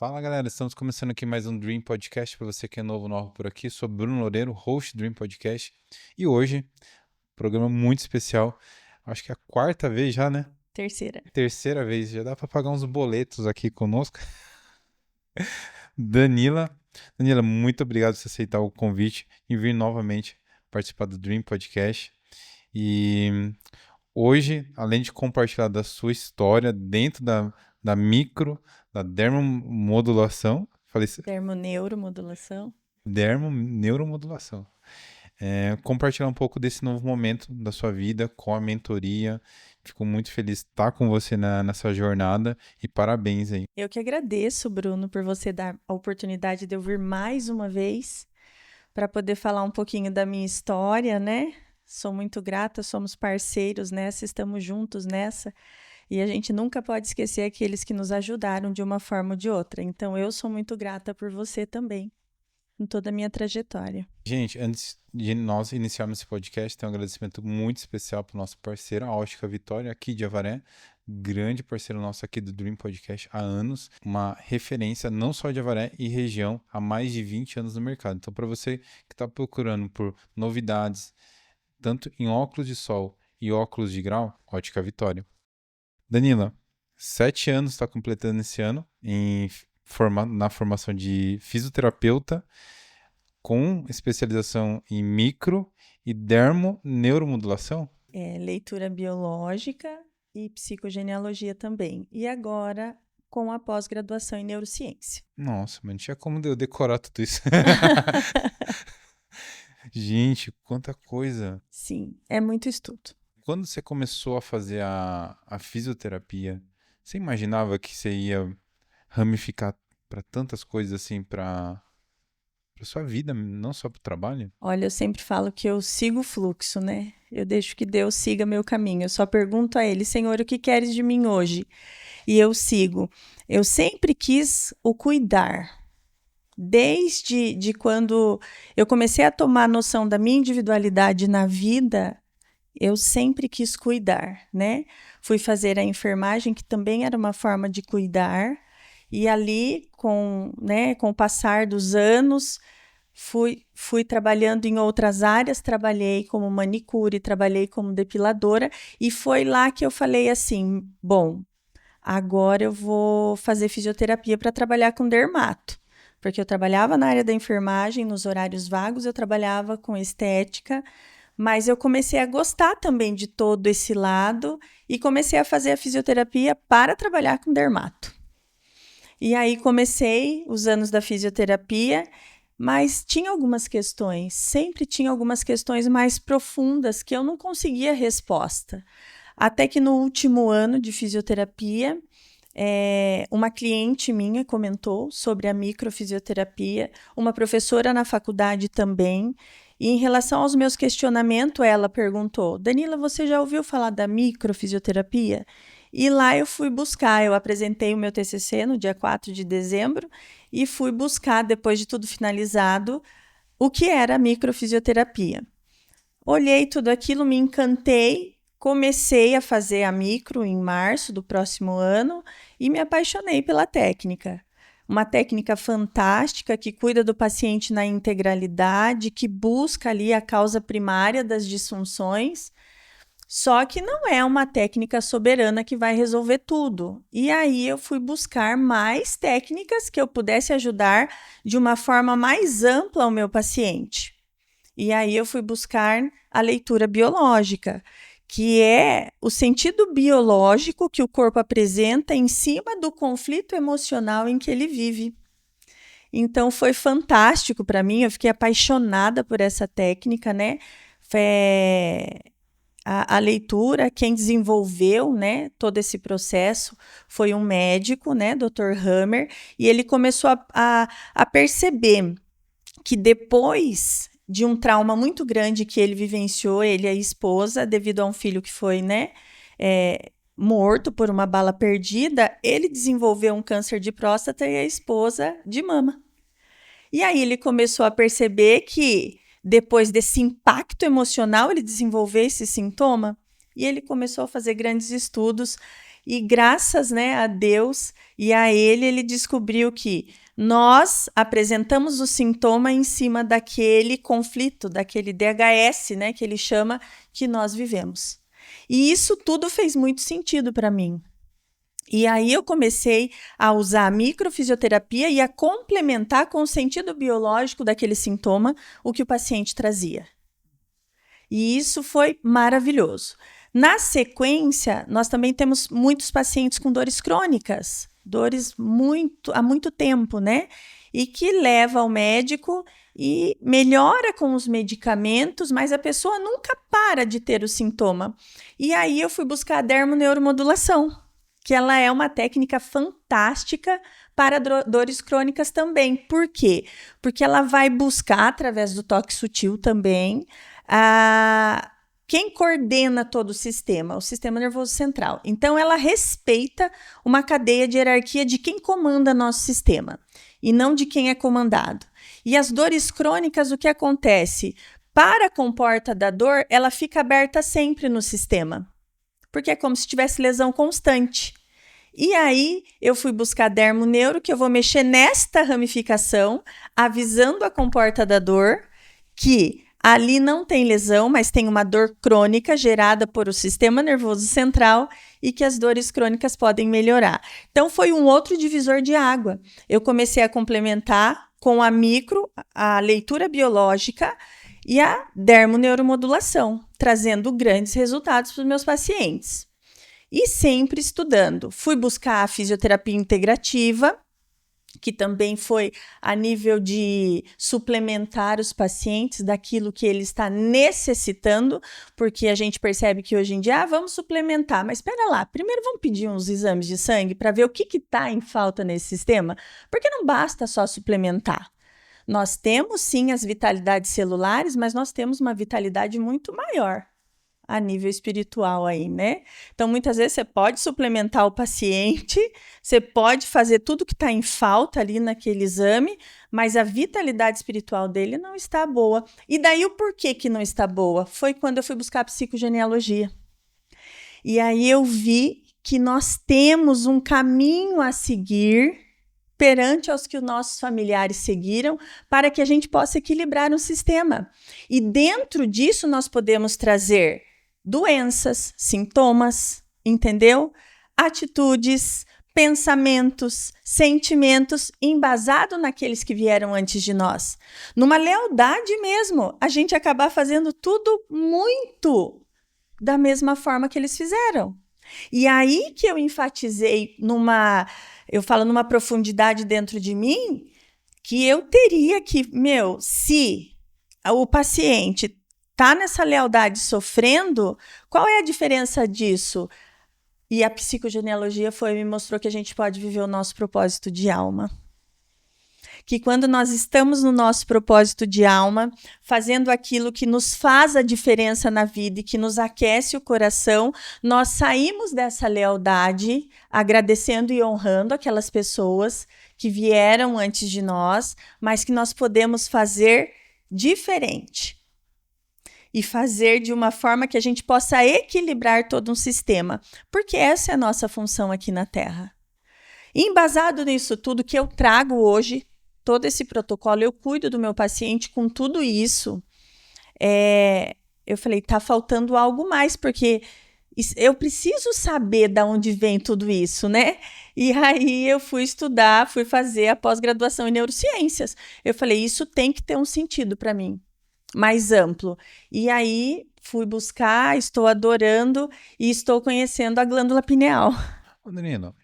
Fala galera, estamos começando aqui mais um Dream Podcast. Para você que é novo por aqui, sou Bruno Loureiro, host do Dream Podcast. E hoje, programa muito especial. Acho que é a quarta vez já, né? Terceira. Terceira vez, já dá para pagar uns boletos aqui conosco. Danila, muito obrigado por você aceitar o convite e vir novamente participar do Dream Podcast. E hoje, além de compartilhar da sua história dentro da micro, da dermomodulação, falei Dermoneuromodulação. dermoneuromodulação, compartilhar um pouco desse novo momento da sua vida com a mentoria. Fico muito feliz de estar com você nessa jornada e parabéns aí. Eu que agradeço, Bruno, por você dar a oportunidade de eu vir mais uma vez para poder falar um pouquinho da minha história, né? Sou muito grata, somos parceiros nessa, estamos juntos nessa. E a gente nunca pode esquecer aqueles que nos ajudaram de uma forma ou de outra. Então, eu sou muito grata por você também, em toda a minha trajetória. Gente, antes de nós iniciarmos esse podcast, tem um agradecimento muito especial para o nosso parceiro, a Ótica Vitória, aqui de Avaré. Grande parceiro nosso aqui do Dream Podcast há anos, uma referência não só de Avaré e região há mais de 20 anos no mercado. Então, para você que está procurando por novidades, tanto em óculos de sol e óculos de grau, Ótica Vitória. Danila, 7 anos está completando esse ano na formação de fisioterapeuta com especialização em micro e dermoneuromodulação. Leitura biológica e psicogenealogia também. E agora com a pós-graduação em neurociência. Nossa, mas não tinha como eu decorar tudo isso. Gente, quanta coisa. Sim, é muito estudo. Quando você começou a fazer a fisioterapia, você imaginava que você ia ramificar para tantas coisas assim, para sua vida, não só para o trabalho? Olha, eu sempre falo que eu sigo o fluxo, né? Eu deixo que Deus siga meu caminho. Eu só pergunto a Ele, Senhor, o que queres de mim hoje? E eu sigo. Eu sempre quis o cuidar. Desde quando eu comecei a tomar noção da minha individualidade na vida, eu sempre quis cuidar, né? Fui fazer a enfermagem, que também era uma forma de cuidar. E ali, com o passar dos anos, fui trabalhando em outras áreas, trabalhei como manicure, trabalhei como depiladora, e foi lá que eu falei assim, bom, agora eu vou fazer fisioterapia para trabalhar com dermato, porque eu trabalhava na área da enfermagem, nos horários vagos, eu trabalhava com estética, mas eu comecei a gostar também de todo esse lado e comecei a fazer a fisioterapia para trabalhar com dermato. E aí comecei os anos da fisioterapia, mas tinha algumas questões, sempre tinha algumas questões mais profundas que eu não conseguia resposta. Até que no último ano de fisioterapia, uma cliente minha comentou sobre a microfisioterapia, uma professora na faculdade também, e em relação aos meus questionamentos, ela perguntou, Danila, você já ouviu falar da microfisioterapia? E lá eu fui buscar, eu apresentei o meu TCC no dia 4 de dezembro e fui buscar, depois de tudo finalizado, o que era a microfisioterapia. Olhei tudo aquilo, me encantei, comecei a fazer a micro em março do próximo ano e me apaixonei pela técnica. Uma técnica fantástica que cuida do paciente na integralidade, que busca ali a causa primária das disfunções, só que não é uma técnica soberana que vai resolver tudo. E aí eu fui buscar mais técnicas que eu pudesse ajudar de uma forma mais ampla ao meu paciente. E aí eu fui buscar a leitura biológica, que é o sentido biológico que o corpo apresenta em cima do conflito emocional em que ele vive. Então foi fantástico para mim, eu fiquei apaixonada por essa técnica, né? A leitura, quem desenvolveu, né, todo esse processo foi um médico, né, Dr. Hammer, e ele começou a perceber que depois de um trauma muito grande que ele vivenciou, ele e a esposa, devido a um filho que foi, né, morto por uma bala perdida, ele desenvolveu um câncer de próstata e a esposa de mama. E aí ele começou a perceber que depois desse impacto emocional, ele desenvolveu esse sintoma e ele começou a fazer grandes estudos E graças, né, a Deus e a ele descobriu que nós apresentamos o sintoma em cima daquele conflito, daquele DHS, né, que ele chama, que nós vivemos. E isso tudo fez muito sentido para mim. E aí eu comecei a usar a microfisioterapia e a complementar com o sentido biológico daquele sintoma o que o paciente trazia. E isso foi maravilhoso. Na sequência, nós também temos muitos pacientes com dores crônicas, dores há muito tempo, né? E que leva ao médico e melhora com os medicamentos, mas a pessoa nunca para de ter o sintoma. E aí eu fui buscar a dermoneuromodulação, que ela é uma técnica fantástica para dores crônicas também. Por quê? Porque ela vai buscar, através do toque sutil também, quem coordena todo o sistema nervoso central. Então, ela respeita uma cadeia de hierarquia de quem comanda nosso sistema e não de quem é comandado. E as dores crônicas, o que acontece? Para a comporta da dor, ela fica aberta sempre no sistema, porque é como se tivesse lesão constante. E aí, eu fui buscar dermoneuro, que eu vou mexer nesta ramificação, avisando a comporta da dor que ali não tem lesão, mas tem uma dor crônica gerada por o sistema nervoso central e que as dores crônicas podem melhorar. Então, foi um outro divisor de água. Eu comecei a complementar com a leitura biológica e a dermoneuromodulação, trazendo grandes resultados para os meus pacientes. E sempre estudando. Fui buscar a fisioterapia integrativa, que também foi a nível de suplementar os pacientes daquilo que ele está necessitando, porque a gente percebe que hoje em dia, vamos suplementar, mas espera lá, primeiro vamos pedir uns exames de sangue para ver o que está em falta nesse sistema, porque não basta só suplementar. Nós temos sim as vitalidades celulares, mas nós temos uma vitalidade muito maior a nível espiritual aí, né? Então, muitas vezes você pode suplementar o paciente, você pode fazer tudo que está em falta ali naquele exame, mas a vitalidade espiritual dele não está boa. E daí o porquê que não está boa? Foi quando eu fui buscar a psicogenealogia. E aí eu vi que nós temos um caminho a seguir perante aos que os nossos familiares seguiram, para que a gente possa equilibrar o sistema. E dentro disso nós podemos trazer doenças, sintomas, entendeu? Atitudes, pensamentos, sentimentos, embasado naqueles que vieram antes de nós. Numa lealdade mesmo, a gente acabar fazendo tudo muito da mesma forma que eles fizeram. E aí que eu enfatizei eu falo numa profundidade dentro de mim, que eu teria que, se o paciente está nessa lealdade sofrendo, qual é a diferença disso? E a psicogenealogia me mostrou que a gente pode viver o nosso propósito de alma. Que quando nós estamos no nosso propósito de alma, fazendo aquilo que nos faz a diferença na vida e que nos aquece o coração, nós saímos dessa lealdade, agradecendo e honrando aquelas pessoas que vieram antes de nós, mas que nós podemos fazer diferente. E fazer de uma forma que a gente possa equilibrar todo um sistema, porque essa é a nossa função aqui na Terra. E embasado nisso tudo que eu trago hoje, todo esse protocolo, eu cuido do meu paciente com tudo isso, eu falei, tá faltando algo mais, porque eu preciso saber de onde vem tudo isso, né? E aí eu fui estudar, fui fazer a pós-graduação em neurociências. Eu falei, isso tem que ter um sentido para mim, mais amplo. E aí fui buscar, estou adorando e estou conhecendo a glândula pineal. Adriana,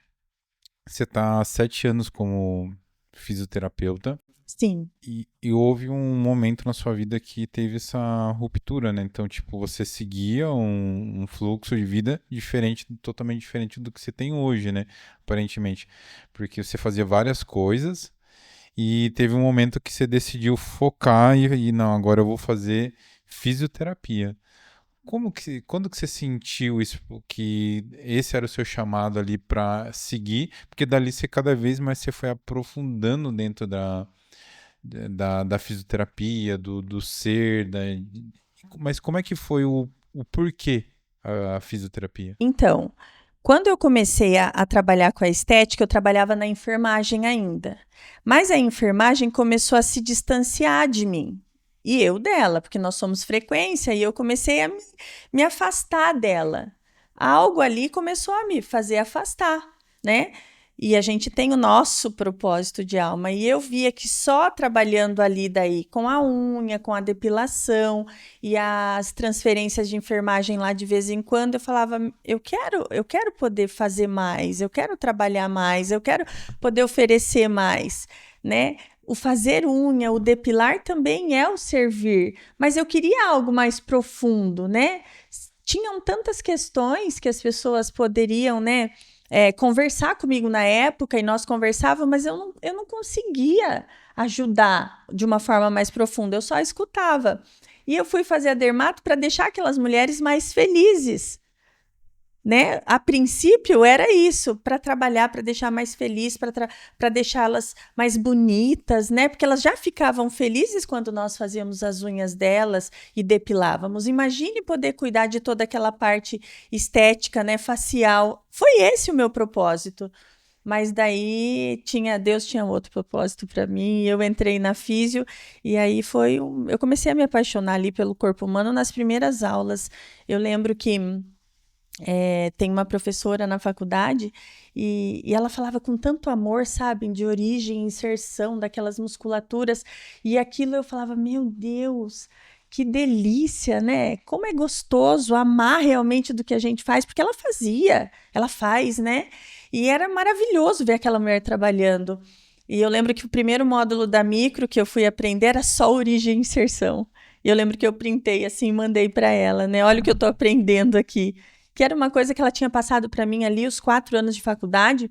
você está há 7 anos como fisioterapeuta. Sim. E houve um momento na sua vida que teve essa ruptura, né? Então, tipo, você seguia um fluxo de vida totalmente diferente do que você tem hoje, né? Aparentemente. Porque você fazia várias coisas e teve um momento que você decidiu focar e não, agora eu vou fazer fisioterapia. Quando que você sentiu isso, que esse era o seu chamado ali para seguir? Porque dali cada vez mais você foi aprofundando dentro da fisioterapia, do ser, mas como é que foi o porquê a fisioterapia? Então, Quando eu comecei a trabalhar com a estética, eu trabalhava na enfermagem ainda. Mas a enfermagem começou a se distanciar de mim. E eu dela, porque nós somos frequência, e eu comecei a me afastar dela. Algo ali começou a me fazer afastar, né? E a gente tem o nosso propósito de alma. E eu via que só trabalhando ali daí com a unha, com a depilação e as transferências de enfermagem lá de vez em quando, eu falava, eu quero poder fazer mais, eu quero trabalhar mais, eu quero poder oferecer mais, né? O fazer unha, o depilar também é o servir, mas eu queria algo mais profundo, né? Tinham tantas questões que as pessoas poderiam, né, conversar comigo na época, e nós conversávamos, mas eu não conseguia ajudar de uma forma mais profunda, eu só escutava. E eu fui fazer a dermato para deixar aquelas mulheres mais felizes, né? A princípio era isso, para trabalhar, para deixar mais feliz, para deixá-las mais bonitas, né? Porque elas já ficavam felizes quando nós fazíamos as unhas delas e depilávamos. Imagine poder cuidar de toda aquela parte estética, né? Facial. Foi esse o meu propósito. Mas daí Deus tinha outro propósito para mim. Eu entrei na físio e aí eu comecei a me apaixonar ali pelo corpo humano nas primeiras aulas. Eu lembro que tem uma professora na faculdade e ela falava com tanto amor, sabe, de origem, inserção daquelas musculaturas, e aquilo eu falava, meu Deus, que delícia, né? Como é gostoso amar realmente do que a gente faz, porque ela faz, né? E era maravilhoso ver aquela mulher trabalhando. E eu lembro que o primeiro módulo da micro que eu fui aprender era só origem e inserção. E eu lembro que eu printei assim e mandei para ela, né? Olha o que eu estou aprendendo aqui. Que era uma coisa que ela tinha passado para mim ali os 4 anos de faculdade,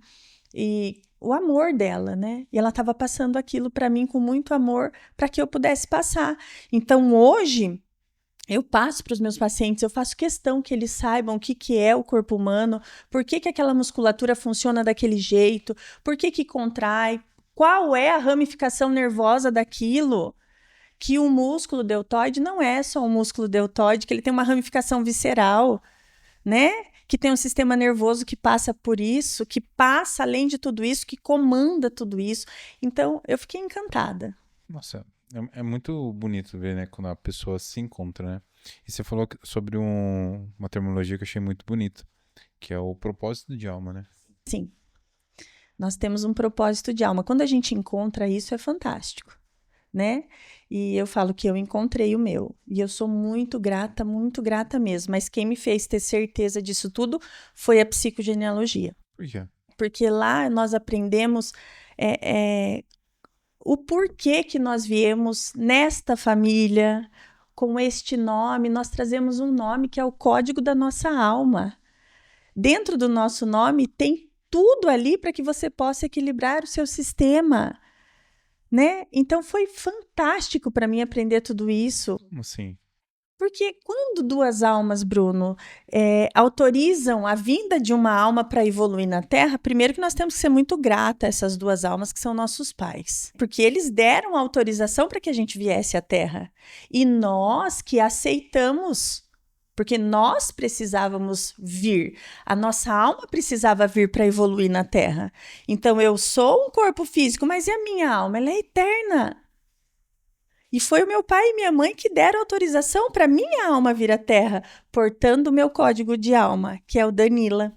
e o amor dela, né? E ela estava passando aquilo para mim com muito amor para que eu pudesse passar. Então, hoje, eu passo para os meus pacientes, eu faço questão que eles saibam o que é o corpo humano, por que aquela musculatura funciona daquele jeito, por que contrai, qual é a ramificação nervosa daquilo. Que o músculo deltoide não é só um músculo deltoide, que ele tem uma ramificação visceral, né? Que tem um sistema nervoso que passa por isso, que passa além de tudo isso, que comanda tudo isso. Então, eu fiquei encantada. Nossa, é muito bonito ver, né, quando a pessoa se encontra, né? E você falou sobre uma terminologia que eu achei muito bonita, que é o propósito de alma, né? Sim. Nós temos um propósito de alma. Quando a gente encontra isso, é fantástico, né? E eu falo que eu encontrei o meu. E eu sou muito grata mesmo. Mas quem me fez ter certeza disso tudo foi a psicogenealogia. Por quê? Porque lá nós aprendemos o porquê que nós viemos nesta família, com este nome. Nós trazemos um nome que é o código da nossa alma. Dentro do nosso nome tem tudo ali para que você possa equilibrar o seu sistema, né? Então foi fantástico para mim aprender tudo isso. Como assim? Porque quando 2 almas, Bruno, autorizam a vinda de uma alma para evoluir na Terra, primeiro que nós temos que ser muito grata a essas 2 almas que são nossos pais. Porque eles deram autorização para que a gente viesse à Terra. E nós que aceitamos, porque nós precisávamos vir. A nossa alma precisava vir para evoluir na Terra. Então, eu sou um corpo físico, mas e a minha alma? Ela é eterna. E foi o meu pai e minha mãe que deram autorização para minha alma vir à Terra, portando o meu código de alma, que é o Danila.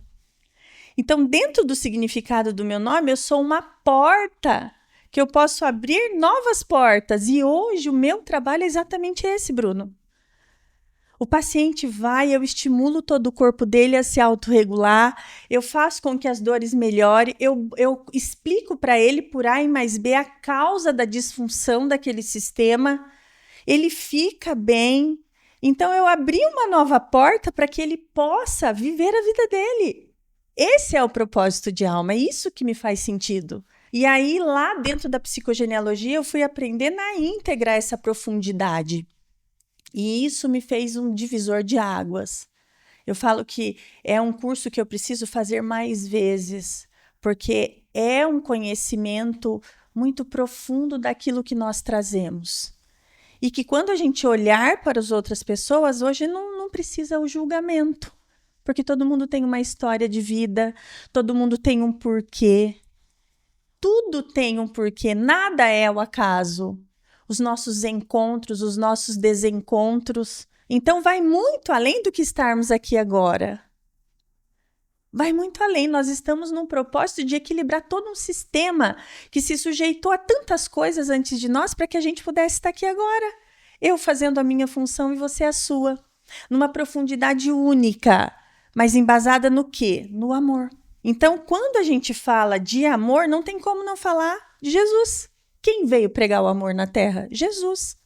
Então, dentro do significado do meu nome, eu sou uma porta, que eu posso abrir novas portas. E hoje o meu trabalho é exatamente esse, Bruno. O paciente vai, eu estimulo todo o corpo dele a se autorregular, eu faço com que as dores melhorem, eu explico para ele por A mais B a causa da disfunção daquele sistema, ele fica bem. Então, eu abri uma nova porta para que ele possa viver a vida dele. Esse é o propósito de alma, é isso que me faz sentido. E aí, lá dentro da psicogenealogia, eu fui aprender na íntegra essa profundidade. E isso me fez um divisor de águas. Eu falo que é um curso que eu preciso fazer mais vezes, porque é um conhecimento muito profundo daquilo que nós trazemos. E que quando a gente olhar para as outras pessoas, hoje não precisa o julgamento, Porque todo mundo tem uma história de vida, todo mundo tem um porquê. Tudo tem um porquê, nada é o acaso. Os nossos encontros, os nossos desencontros. Então, vai muito além do que estarmos aqui agora. Vai muito além. Nós estamos num propósito de equilibrar todo um sistema que se sujeitou a tantas coisas antes de nós para que a gente pudesse estar aqui agora. Eu fazendo a minha função e você a sua. Numa profundidade única, mas embasada no quê? No amor. Então, quando a gente fala de amor, não tem como não falar de Jesus. Quem veio pregar o amor na terra? Jesus,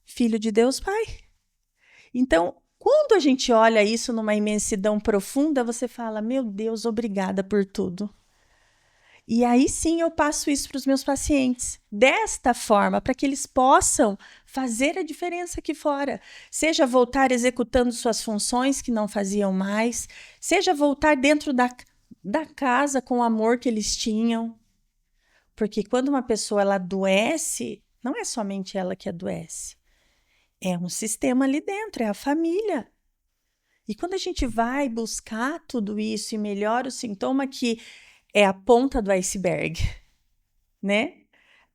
Filho de Deus Pai. Então, quando a gente olha isso numa imensidão profunda, você fala, meu Deus, obrigada por tudo. E aí sim eu passo isso para os meus pacientes, desta forma, para que eles possam fazer a diferença aqui fora. Seja voltar executando suas funções que não faziam mais, seja voltar dentro da casa com o amor que eles tinham. Porque quando uma pessoa ela adoece, não é somente ela que adoece. É um sistema ali dentro, é a família. E quando a gente vai buscar tudo isso e melhora o sintoma que é a ponta do iceberg, né?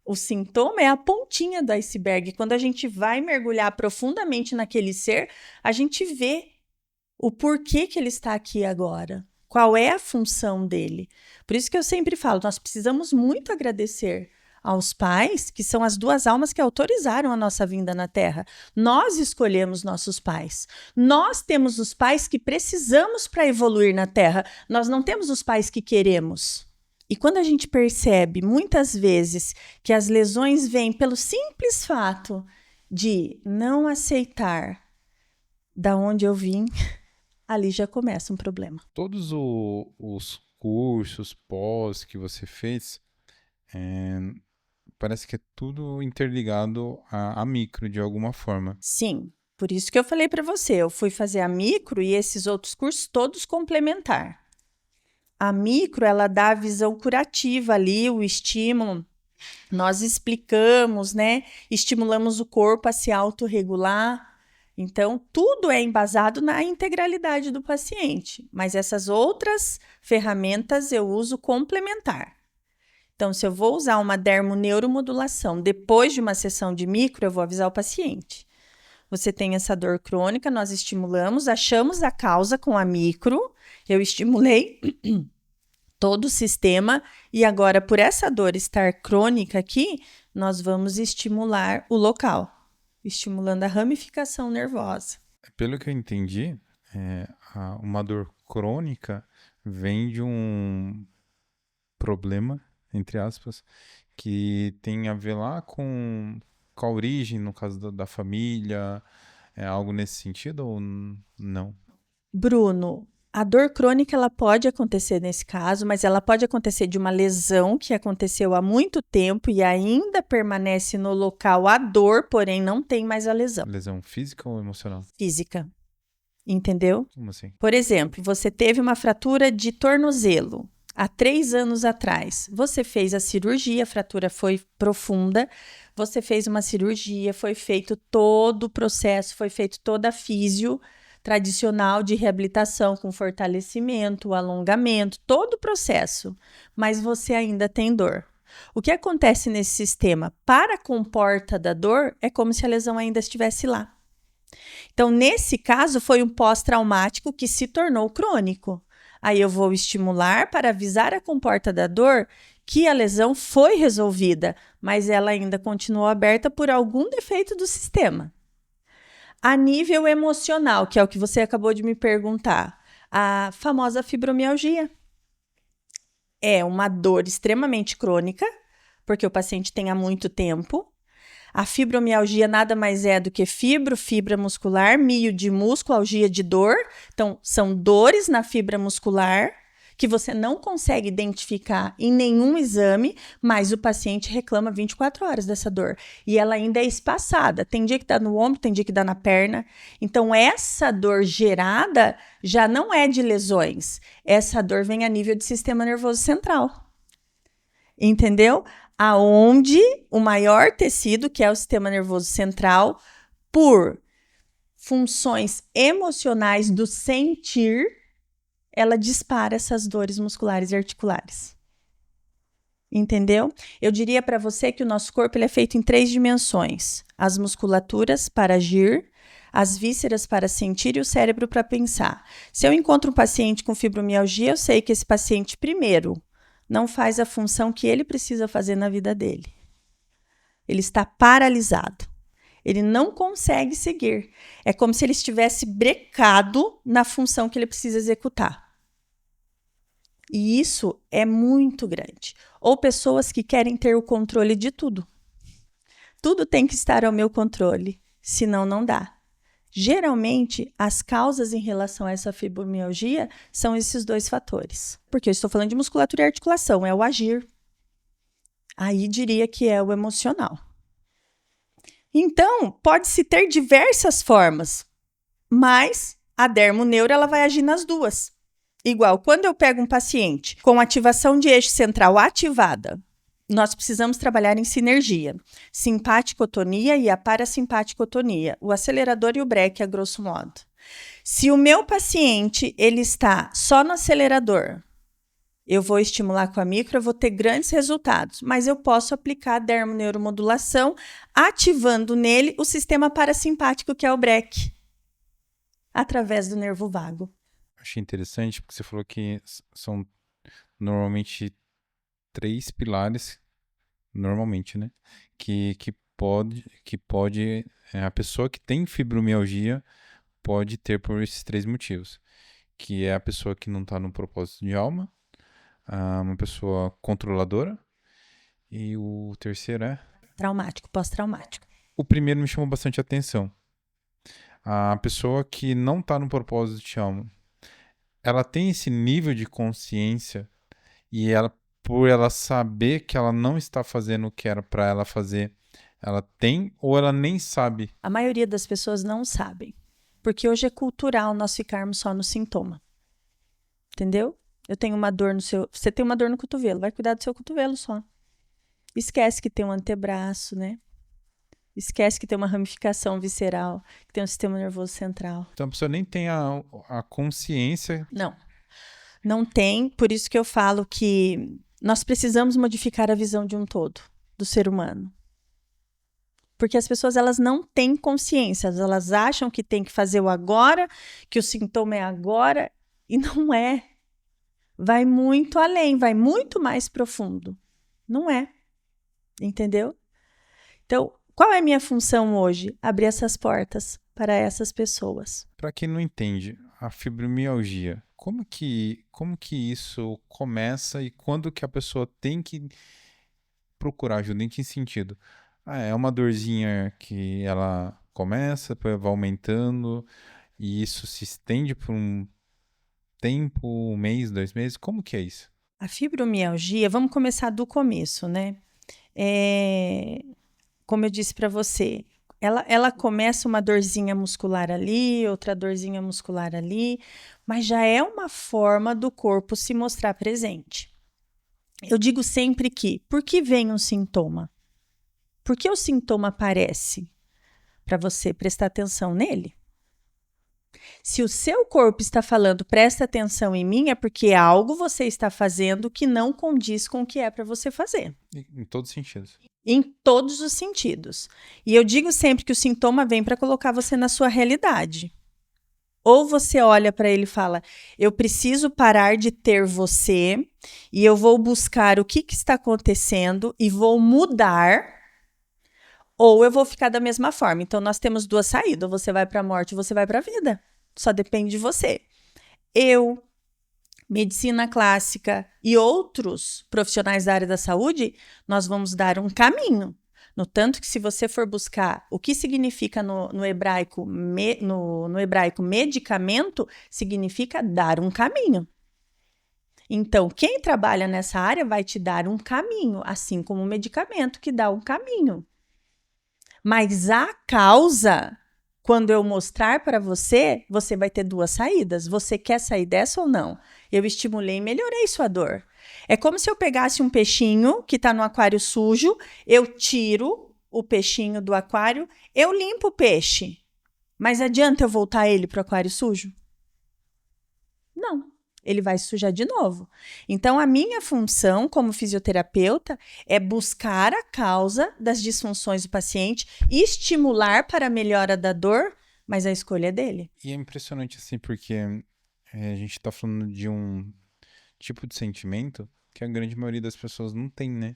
O sintoma é a pontinha do iceberg. Quando a gente vai mergulhar profundamente naquele ser, a gente vê o porquê que ele está aqui agora. Qual é a função dele? Por isso que eu sempre falo, nós precisamos muito agradecer aos pais, que são as duas almas que autorizaram a nossa vinda na Terra. Nós escolhemos nossos pais. Nós temos os pais que precisamos para evoluir na Terra. Nós não temos os pais que queremos. E quando a gente percebe, muitas vezes, que as lesões vêm pelo simples fato de não aceitar da onde eu vim, ali já começa um problema. Todos os cursos, pós que você fez, parece que é tudo interligado a micro, de alguma forma. Sim, por isso que eu falei para você, eu fui fazer a micro e esses outros cursos todos complementar. A micro, ela dá a visão curativa ali, o estímulo. Nós explicamos, né? Estimulamos o corpo a se autorregular. Então, tudo é embasado na integralidade do paciente. Mas essas outras ferramentas eu uso complementar. Então, se eu vou usar uma dermoneuromodulação depois de uma sessão de micro, eu vou avisar o paciente. Você tem essa dor crônica, nós estimulamos, achamos a causa com a micro, eu estimulei todo o sistema e agora, por essa dor estar crônica aqui, nós vamos estimular o local, estimulando a ramificação nervosa. Pelo que eu entendi, uma dor crônica vem de um problema, entre aspas, que tem a ver lá com a origem, no caso da família, algo nesse sentido ou não? Bruno, a dor crônica ela pode acontecer nesse caso, mas ela pode acontecer de uma lesão que aconteceu há muito tempo e ainda permanece no local a dor, porém não tem mais a lesão. Lesão física ou emocional? Física. Entendeu? Como assim? Por exemplo, você teve uma fratura de tornozelo há 3 anos atrás. Você fez a cirurgia, a fratura foi profunda, você fez uma cirurgia, foi feito todo o processo, foi feito toda a físio tradicional de reabilitação com fortalecimento, alongamento, todo o processo, mas você ainda tem dor. O que acontece nesse sistema para a comporta da dor é como se a lesão ainda estivesse lá. Então, nesse caso, foi um pós-traumático que se tornou crônico. Aí eu vou estimular para avisar a comporta da dor que a lesão foi resolvida, mas ela ainda continuou aberta por algum defeito do sistema. A nível emocional, que é o que você acabou de me perguntar, a famosa fibromialgia. É uma dor extremamente crônica, porque o paciente tem há muito tempo. A fibromialgia nada mais é do que fibra muscular, mio de músculo, algia de dor. Então, são dores na fibra muscular que você não consegue identificar em nenhum exame, mas o paciente reclama 24 horas dessa dor. E ela ainda é espaçada. Tem dia que dá no ombro, tem dia que dá na perna. Então, essa dor gerada já não é de lesões. Essa dor vem a nível de sistema nervoso central. Entendeu? Aonde o maior tecido, que é o sistema nervoso central, por funções emocionais do sentir, ela dispara essas dores musculares e articulares. Entendeu? Eu diria para você que o nosso corpo ele é feito em 3 dimensões. As musculaturas para agir, as vísceras para sentir e o cérebro para pensar. Se eu encontro um paciente com fibromialgia, eu sei que esse paciente, primeiro, não faz a função que ele precisa fazer na vida dele. Ele está paralisado. Ele não consegue seguir. É como se ele estivesse brecado na função que ele precisa executar. E isso é muito grande. Ou pessoas que querem ter o controle de tudo. Tudo tem que estar ao meu controle, senão não dá. Geralmente, as causas em relação a essa fibromialgia são esses 2 fatores. Porque eu estou falando de musculatura e articulação, é o agir. Aí diria que é o emocional. Então, pode-se ter diversas formas, mas a dermoneuro ela vai agir nas 2. Igual, quando eu pego um paciente com ativação de eixo central ativada, nós precisamos trabalhar em sinergia. Simpaticotonia e a parasimpaticotonia. O acelerador e o breque, a grosso modo. Se o meu paciente ele está só no acelerador, eu vou estimular com a micro, eu vou ter grandes resultados. Mas eu posso aplicar a dermoneuromodulação ativando nele o sistema parasimpático, que é o breque, através do nervo vago. Achei interessante porque você falou que são normalmente 3 pilares, normalmente, né? Que pode a pessoa que tem fibromialgia pode ter por esses 3 motivos. Que é a pessoa que não está no propósito de alma, uma pessoa controladora e o terceiro é? Traumático, pós-traumático. O primeiro me chamou bastante atenção. A pessoa que não está no propósito de alma, ela tem esse nível de consciência e ela, por ela saber que ela não está fazendo o que era para ela fazer, ela tem ou ela nem sabe? A maioria das pessoas não sabem, porque hoje é cultural nós ficarmos só no sintoma. Entendeu? Eu tenho uma dor no seu... Você tem uma dor no cotovelo, vai cuidar do seu cotovelo só. Esquece que tem um antebraço, né? Esquece que tem uma ramificação visceral, que tem um sistema nervoso central. Então a pessoa nem tem a consciência. Não tem, por isso que eu falo que nós precisamos modificar a visão de um todo do ser humano. Porque as pessoas elas não têm consciência, elas acham que tem que fazer o agora, que o sintoma é agora, e não é. Vai muito além, vai muito mais profundo. Não é. Entendeu? Então, qual é a minha função hoje? Abrir essas portas para essas pessoas. Para quem não entende, a fibromialgia, como que isso começa e quando que a pessoa tem que procurar ajuda? Em que sentido? É uma dorzinha que ela começa, depois vai aumentando e isso se estende por um tempo, 1 mês, 2 meses? Como que é isso? A fibromialgia, vamos começar do começo, né? Como eu disse para você, ela começa uma dorzinha muscular ali, outra dorzinha muscular ali, mas já é uma forma do corpo se mostrar presente. Eu digo sempre que, por que vem um sintoma? Por que o sintoma aparece? Para você prestar atenção nele. Se o seu corpo está falando, presta atenção em mim, é porque algo você está fazendo que não condiz com o que é para você fazer. Em todos os sentidos. Em todos os sentidos. E eu digo sempre que o sintoma vem para colocar você na sua realidade. Ou você olha para ele e fala, eu preciso parar de ter você e eu vou buscar o que está acontecendo e vou mudar, ou eu vou ficar da mesma forma. Então, nós temos 2 saídas, ou você vai para a morte ou você vai para a vida. Só depende de você. Eu, medicina clássica e outros profissionais da área da saúde, nós vamos dar um caminho. No tanto que se você for buscar o que significa no hebraico, no hebraico medicamento, significa dar um caminho. Então, quem trabalha nessa área vai te dar um caminho, assim como o medicamento que dá um caminho. Mas a causa, quando eu mostrar para você, você vai ter 2 saídas. Você quer sair dessa ou não? Eu estimulei e melhorei sua dor. É como se eu pegasse um peixinho que está no aquário sujo, eu tiro o peixinho do aquário, eu limpo o peixe. Mas adianta eu voltar ele para o aquário sujo? Não. ele vai sujar de novo. Então, a minha função como fisioterapeuta é buscar a causa das disfunções do paciente e estimular para a melhora da dor, mas a escolha é dele. E é impressionante, assim, porque a gente tá falando de um tipo de sentimento que a grande maioria das pessoas não tem, né?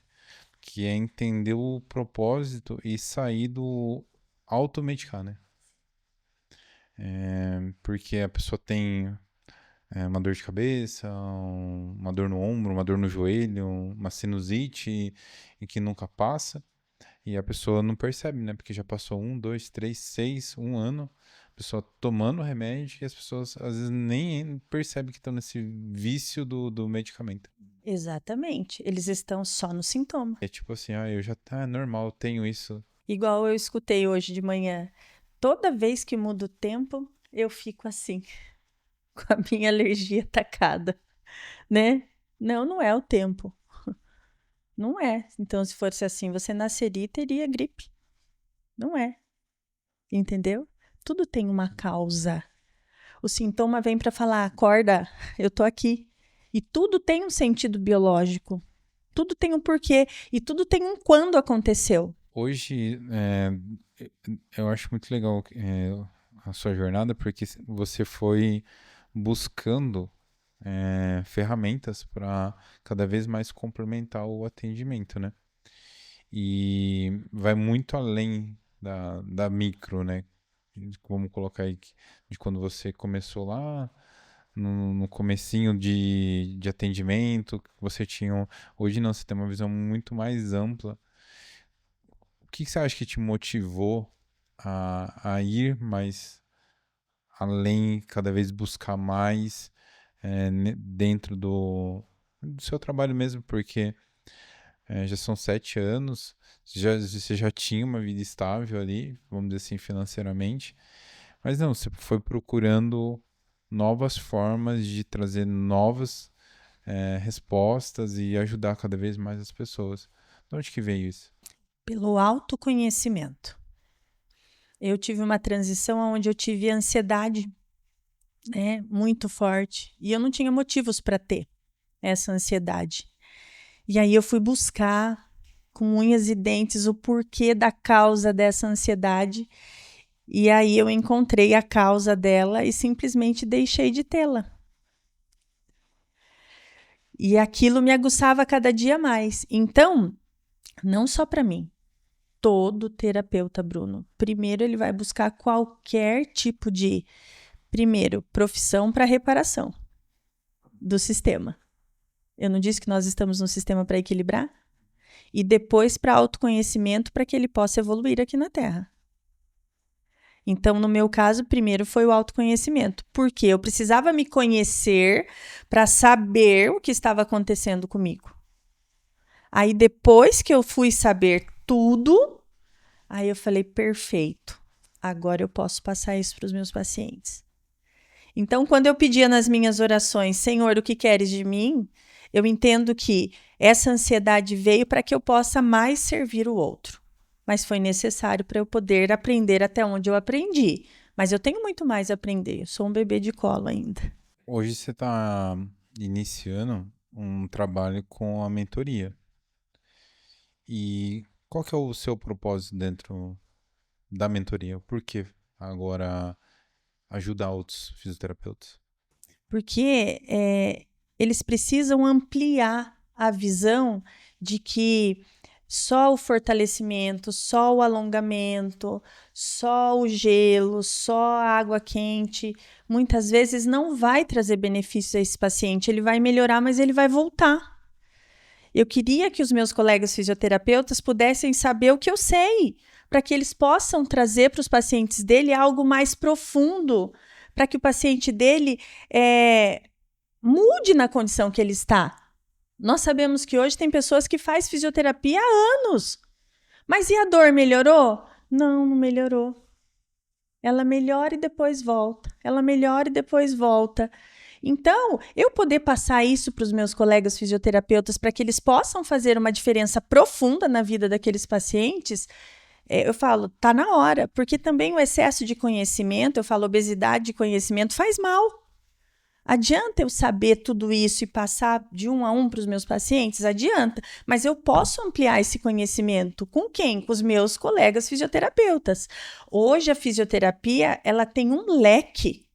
Que é entender o propósito e sair do automedicar, né? Porque a pessoa tem uma dor de cabeça, uma dor no ombro, uma dor no joelho, uma sinusite e que nunca passa. E a pessoa não percebe, né? Porque já passou 1, 2, 3, 6, um ano, a pessoa tomando remédio e as pessoas às vezes nem percebem que estão nesse vício do medicamento. Exatamente. Eles estão só no sintoma. É tipo assim, eu já tá normal, eu tenho isso. Igual eu escutei hoje de manhã. Toda vez que muda o tempo, eu fico assim, com a minha alergia atacada, né? Não, não é o tempo. Não é. Então, se fosse assim, você nasceria e teria gripe. Não é. Entendeu? Tudo tem uma causa. O sintoma vem para falar, acorda, eu tô aqui. E tudo tem um sentido biológico. Tudo tem um porquê. E tudo tem um quando aconteceu. Hoje, eu acho muito legal a sua jornada, porque você foi buscando ferramentas para cada vez mais complementar o atendimento, né? E vai muito além da micro, né? Vamos colocar aí de quando você começou lá no comecinho de atendimento, que você tinha. Hoje não, você tem uma visão muito mais ampla. O que você acha que te motivou a ir mais além, cada vez buscar mais dentro do seu trabalho mesmo? Porque já são 7 anos, você já tinha uma vida estável ali, vamos dizer assim, financeiramente, mas não, você foi procurando novas formas de trazer novas respostas e ajudar cada vez mais as pessoas. De onde que veio isso? Pelo autoconhecimento. Eu tive uma transição onde eu tive ansiedade, né, muito forte. E eu não tinha motivos para ter essa ansiedade. E aí eu fui buscar, com unhas e dentes, o porquê da causa dessa ansiedade. E aí eu encontrei a causa dela e simplesmente deixei de tê-la. E aquilo me aguçava cada dia mais. Então, não só para mim, todo terapeuta, Bruno, primeiro ele vai buscar qualquer tipo de, primeiro, profissão para reparação do sistema. Eu não disse que nós estamos num sistema para equilibrar? E depois para autoconhecimento para que ele possa evoluir aqui na Terra. Então, no meu caso, primeiro foi o autoconhecimento, porque eu precisava me conhecer para saber o que estava acontecendo comigo. Aí, depois que eu fui saber tudo, aí eu falei, perfeito, agora eu posso passar isso para os meus pacientes. Então, quando eu pedia nas minhas orações, Senhor, o que queres de mim? Eu entendo que essa ansiedade veio para que eu possa mais servir o outro. Mas foi necessário para eu poder aprender até onde eu aprendi. Mas eu tenho muito mais a aprender. Eu sou um bebê de colo ainda. Hoje você está iniciando um trabalho com a mentoria. E qual que é o seu propósito dentro da mentoria? Por que agora ajudar outros fisioterapeutas? Porque eles precisam ampliar a visão de que só o fortalecimento, só o alongamento, só o gelo, só a água quente, muitas vezes não vai trazer benefícios a esse paciente. Ele vai melhorar, mas ele vai voltar. Eu queria que os meus colegas fisioterapeutas pudessem saber o que eu sei, para que eles possam trazer para os pacientes dele algo mais profundo, para que o paciente dele mude na condição que ele está. Nós sabemos que hoje tem pessoas que fazem fisioterapia há anos. Mas e a dor melhorou? Não, não melhorou. Ela melhora e depois volta. Ela melhora e depois volta. Então, eu poder passar isso para os meus colegas fisioterapeutas para que eles possam fazer uma diferença profunda na vida daqueles pacientes, eu falo, tá na hora. Porque também o excesso de conhecimento, eu falo, obesidade de conhecimento faz mal. Adianta eu saber tudo isso e passar de um a um para os meus pacientes? Adianta, mas eu posso ampliar esse conhecimento com quem? Com os meus colegas fisioterapeutas. Hoje a fisioterapia, ela tem um leque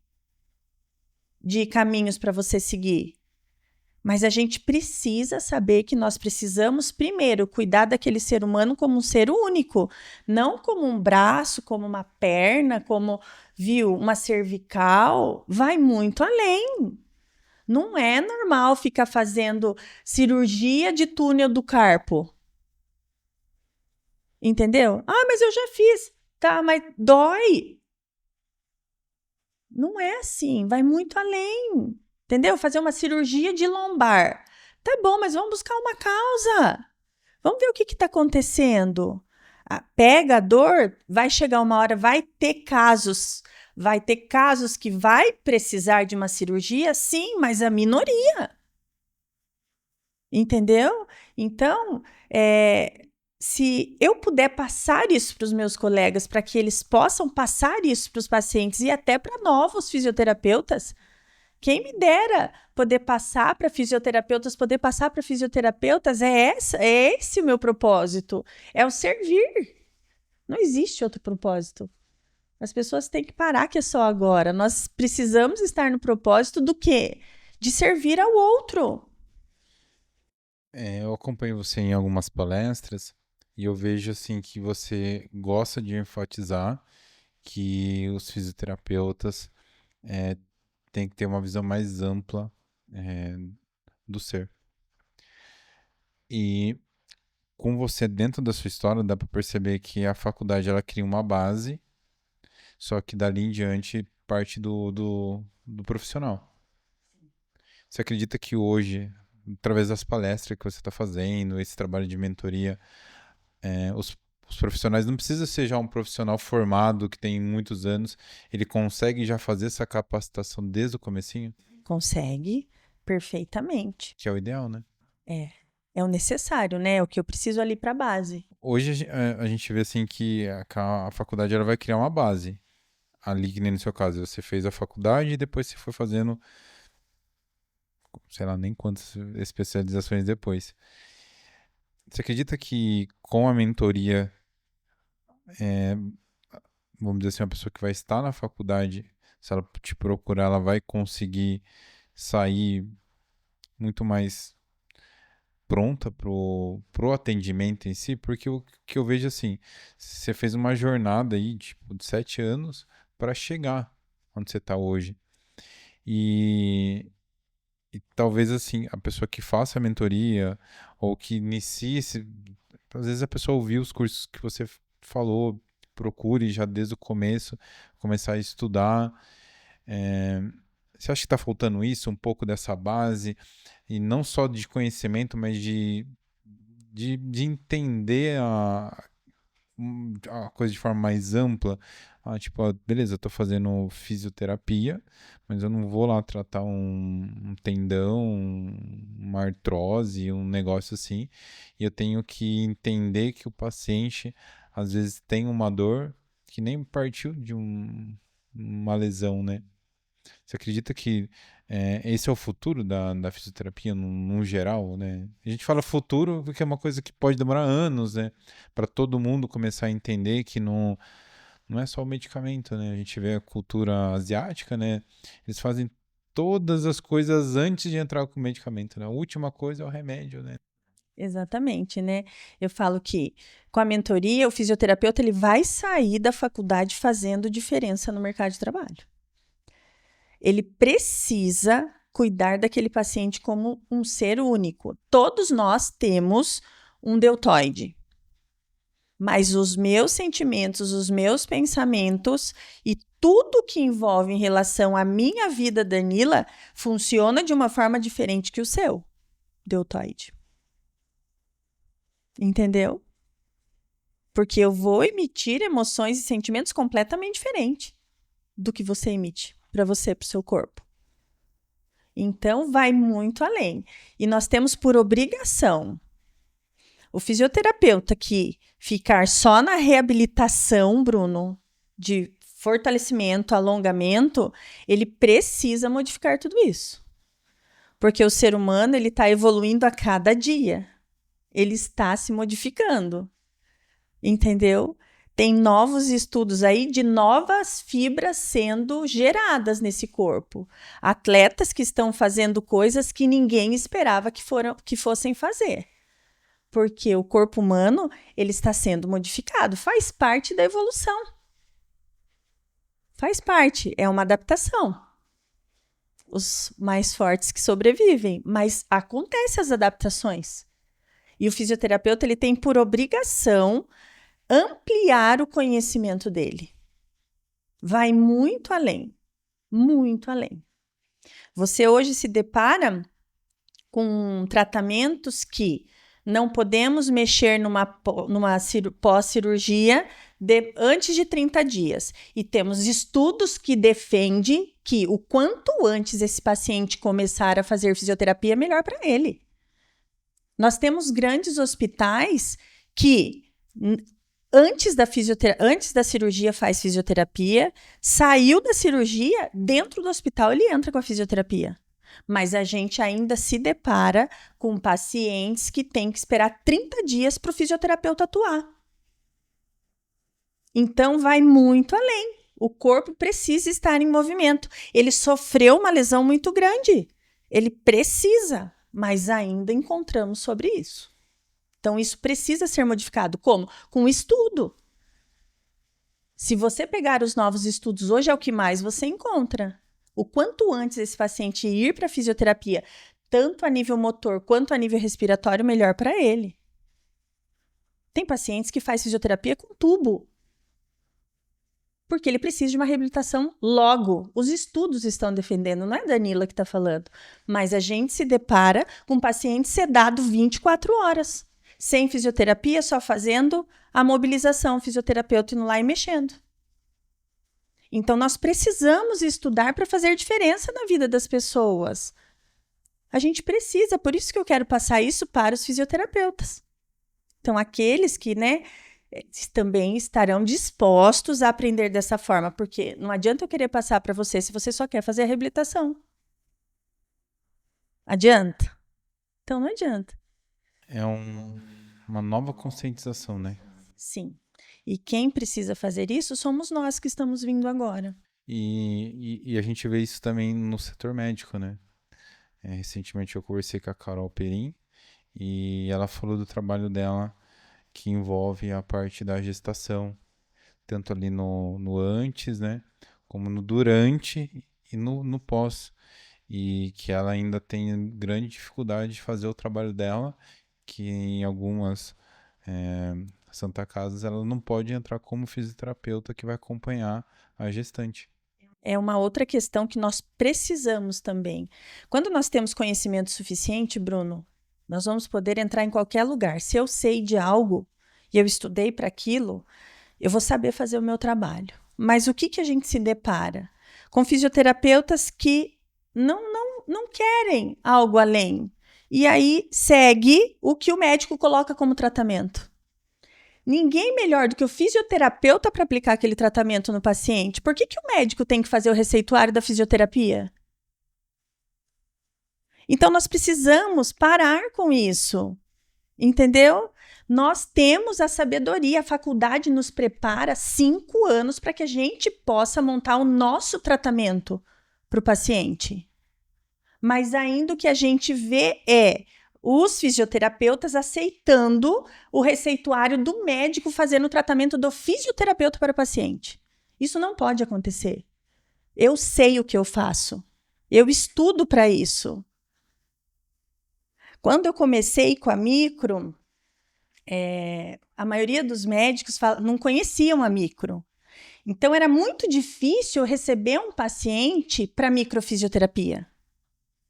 de caminhos para você seguir. Mas a gente precisa saber que nós precisamos, primeiro, cuidar daquele ser humano como um ser único, não como um braço, como uma perna, como, uma cervical. Vai muito além. Não é normal ficar fazendo cirurgia de túnel do carpo. Entendeu? Ah, mas eu já fiz. Tá, mas dói. Não é assim, vai muito além. Entendeu? Fazer uma cirurgia de lombar. Tá bom, mas vamos buscar uma causa. Vamos ver o que está acontecendo. Pega a dor, vai chegar uma hora, vai ter casos que vai precisar de uma cirurgia, sim, mas a minoria. Entendeu? Então, se eu puder passar isso para os meus colegas, para que eles possam passar isso para os pacientes e até para novos fisioterapeutas, quem me dera poder passar para fisioterapeutas, é esse o meu propósito, é o servir. Não existe outro propósito. As pessoas têm que parar que é só agora. Nós precisamos estar no propósito do quê? De servir ao outro. Eu acompanho você em algumas palestras e eu vejo assim que você gosta de enfatizar que os fisioterapeutas têm que ter uma visão mais ampla do ser. E com você dentro da sua história, dá para perceber que a faculdade ela cria uma base, só que dali em diante parte do profissional. Você acredita que hoje, através das palestras que você está fazendo, esse trabalho de mentoria, os profissionais não precisa ser já um profissional formado que tem muitos anos, ele consegue já fazer essa capacitação desde o comecinho? Consegue, perfeitamente. Que é o ideal, né? É o necessário, né? É o que eu preciso ali para a base. Hoje a gente vê assim que a faculdade ela vai criar uma base. Ali, que nem no seu caso, você fez a faculdade e depois você foi fazendo, sei lá, nem quantas especializações depois. Você acredita que com a mentoria, vamos dizer assim, uma pessoa que vai estar na faculdade, se ela te procurar, ela vai conseguir sair muito mais pronta pro atendimento em si? Porque o que eu vejo assim, você fez uma jornada aí, tipo, de 7 anos para chegar onde você está hoje. E talvez assim, a pessoa que faça a mentoria ou que inicie, às vezes a pessoa ouviu os cursos que você falou, procure já desde o começo, começar a estudar. Você acha que está faltando isso, um pouco dessa base, e não só de conhecimento, mas de entender a coisa de forma mais ampla? Tipo, beleza, eu tô fazendo fisioterapia, mas eu não vou lá tratar um tendão, uma artrose, um negócio assim, e eu tenho que entender que o paciente às vezes tem uma dor que nem partiu de uma lesão, né? Você acredita que esse é o futuro da fisioterapia no geral, né? A gente fala futuro porque é uma coisa que pode demorar anos, né? Para todo mundo começar a entender que não é só o medicamento, né? A gente vê a cultura asiática, né? Eles fazem todas as coisas antes de entrar com o medicamento, né? A última coisa é o remédio, né? Exatamente, né? Eu falo que com a mentoria, o fisioterapeuta ele vai sair da faculdade fazendo diferença no mercado de trabalho. Ele precisa cuidar daquele paciente como um ser único. Todos nós temos um deltoide. Mas os meus sentimentos, os meus pensamentos e tudo que envolve em relação à minha vida, Danila, funciona de uma forma diferente que o seu deltoide. Entendeu? Porque eu vou emitir emoções e sentimentos completamente diferentes do que você emite para você, para o seu corpo. Então, vai muito além. E nós temos por obrigação o fisioterapeuta que ficar só na reabilitação, Bruno, de fortalecimento, alongamento, ele precisa modificar tudo isso. Porque o ser humano, ele está evoluindo a cada dia. Ele está se modificando. Entendeu? Tem novos estudos aí de novas fibras sendo geradas nesse corpo. Atletas que estão fazendo coisas que ninguém esperava que fossem fazer. Porque o corpo humano, ele está sendo modificado. Faz parte da evolução. Faz parte. É uma adaptação. Os mais fortes que sobrevivem. Mas acontecem as adaptações. E o fisioterapeuta, ele tem por obrigação ampliar o conhecimento dele. Vai muito além. Muito além. Você hoje se depara com tratamentos que não podemos mexer numa pós-cirurgia antes de 30 dias. E temos estudos que defendem que o quanto antes esse paciente começar a fazer fisioterapia, melhor para ele. Nós temos grandes hospitais que antes da cirurgia faz fisioterapia, saiu da cirurgia, dentro do hospital ele entra com a fisioterapia. Mas a gente ainda se depara com pacientes que têm que esperar 30 dias para o fisioterapeuta atuar. Então vai muito além. O corpo precisa estar em movimento. Ele sofreu uma lesão muito grande. Ele precisa, mas ainda encontramos sobre isso. Então, isso precisa ser modificado. Como? Com estudo. Se você pegar os novos estudos, hoje é o que mais você encontra. O quanto antes esse paciente ir para a fisioterapia, tanto a nível motor quanto a nível respiratório, melhor para ele. Tem pacientes que fazem fisioterapia com tubo. Porque ele precisa de uma reabilitação logo. Os estudos estão defendendo, não é a Danila que está falando. Mas a gente se depara com um paciente sedado 24 horas. Sem fisioterapia, só fazendo a mobilização, o fisioterapeuta indo lá e mexendo. Então, nós precisamos estudar para fazer diferença na vida das pessoas. A gente precisa, por isso que eu quero passar isso para os fisioterapeutas. Então, aqueles que, também estarão dispostos a aprender dessa forma, porque não adianta eu querer passar para você se você só quer fazer a reabilitação. Adianta? Então, não adianta. É uma nova conscientização, né? Sim. E quem precisa fazer isso somos nós que estamos vindo agora. E a gente vê isso também no setor médico, né? Recentemente eu conversei com a Carol Perim e ela falou do trabalho dela que envolve a parte da gestação, tanto ali no antes, né? Como no durante e no pós. E que ela ainda tem grande dificuldade de fazer o trabalho dela, que em algumas Santa Casas ela não pode entrar como fisioterapeuta que vai acompanhar a gestante. É uma outra questão que nós precisamos também. Quando nós temos conhecimento suficiente, Bruno, nós vamos poder entrar em qualquer lugar. Se eu sei de algo e eu estudei para aquilo, eu vou saber fazer o meu trabalho. Mas o que a gente se depara? Com fisioterapeutas que não querem algo além. E aí segue o que o médico coloca como tratamento. Ninguém melhor do que o fisioterapeuta para aplicar aquele tratamento no paciente. Por que o médico tem que fazer o receituário da fisioterapia? Então, nós precisamos parar com isso. Entendeu? Nós temos a sabedoria, a faculdade nos prepara 5 anos para que a gente possa montar o nosso tratamento para o paciente. Mas ainda o que a gente vê é os fisioterapeutas aceitando o receituário do médico fazendo o tratamento do fisioterapeuta para o paciente. Isso não pode acontecer. Eu sei o que eu faço. Eu estudo para isso. Quando eu comecei com a micro, a maioria dos médicos não conheciam a micro. Então, era muito difícil receber um paciente para microfisioterapia.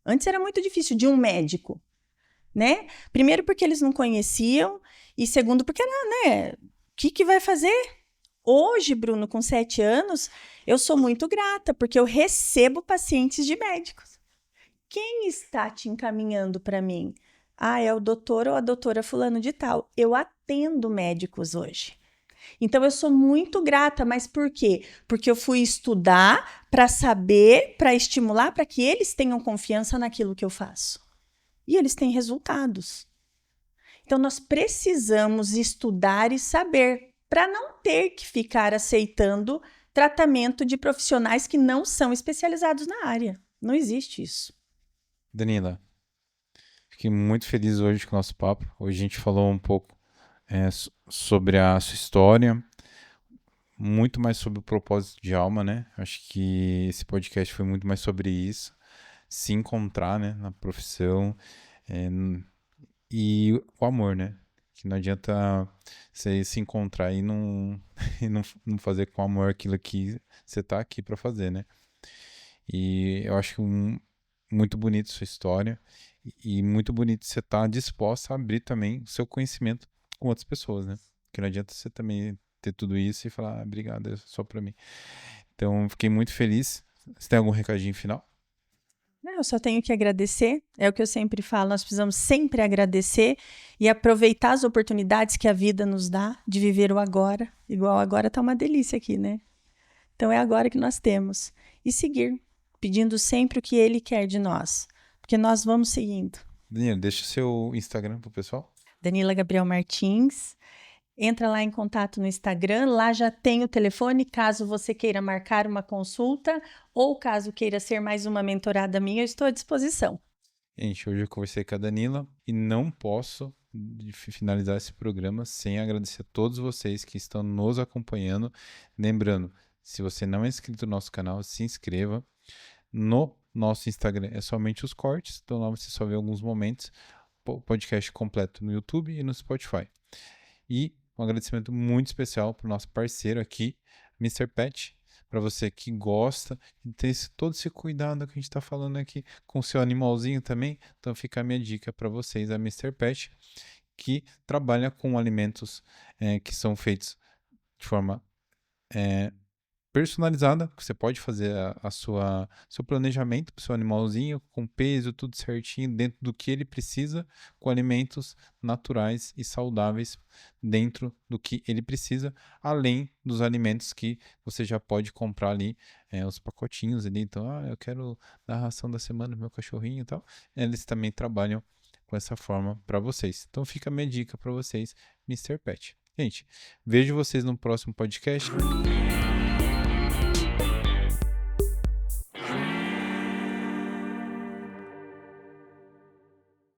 Antes era muito difícil de um médico, né? Primeiro porque eles não conheciam e segundo porque, o que vai fazer? Hoje, Bruno, com 7 anos, eu sou muito grata porque eu recebo pacientes de médicos. Quem está te encaminhando para mim? É o doutor ou a doutora fulano de tal. Eu atendo médicos hoje. Então, eu sou muito grata, mas por quê? Porque eu fui estudar para saber, para estimular, para que eles tenham confiança naquilo que eu faço. E eles têm resultados. Então, nós precisamos estudar e saber para não ter que ficar aceitando tratamento de profissionais que não são especializados na área. Não existe isso. Danila, fiquei muito feliz hoje com o nosso papo. Hoje a gente falou um pouco sobre a sua história, muito mais sobre o propósito de alma, né? Acho que esse podcast foi muito mais sobre isso, se encontrar, né, na profissão, e o amor, né? Que não adianta você se encontrar e não, e não fazer com amor aquilo que você tá aqui para fazer, né? E eu acho muito bonito sua história e muito bonito você estar disposta a abrir também o seu conhecimento com outras pessoas, né? Porque não adianta você também ter tudo isso e falar, obrigado, é só para mim. Então, fiquei muito feliz. Você tem algum recadinho final? Eu só tenho que agradecer, é o que eu sempre falo, nós precisamos sempre agradecer e aproveitar as oportunidades que a vida nos dá de viver o agora, igual agora tá uma delícia aqui, né? Então é agora que nós temos. E seguir, pedindo sempre o que Ele quer de nós, porque nós vamos seguindo. Danilo, deixa o seu Instagram pro pessoal. Danila Gabriel Martins. Entra lá em contato no Instagram, lá já tem o telefone, caso você queira marcar uma consulta ou caso queira ser mais uma mentorada minha, eu estou à disposição. Gente, hoje eu conversei com a Danila e não posso finalizar esse programa sem agradecer a todos vocês que estão nos acompanhando. Lembrando, se você não é inscrito no nosso canal, se inscreva. No nosso Instagram é somente os cortes, então lá você só vê alguns momentos. Podcast completo no YouTube e no Spotify. E um agradecimento muito especial para o nosso parceiro aqui, Mr. Pet. Para você que gosta de ter todo esse cuidado que a gente está falando aqui com o seu animalzinho também. Então fica a minha dica para vocês, a Mr. Pet, que trabalha com alimentos que são feitos de forma personalizada. Você pode fazer seu planejamento para o seu animalzinho, com peso, tudo certinho, dentro do que ele precisa, com alimentos naturais e saudáveis dentro do que ele precisa, além dos alimentos que você já pode comprar ali, os pacotinhos ali. Então, eu quero dar a ração da semana pro meu cachorrinho e tal. Eles também trabalham com essa forma para vocês. Então, fica a minha dica para vocês, Mr. Pet. Gente, vejo vocês no próximo podcast.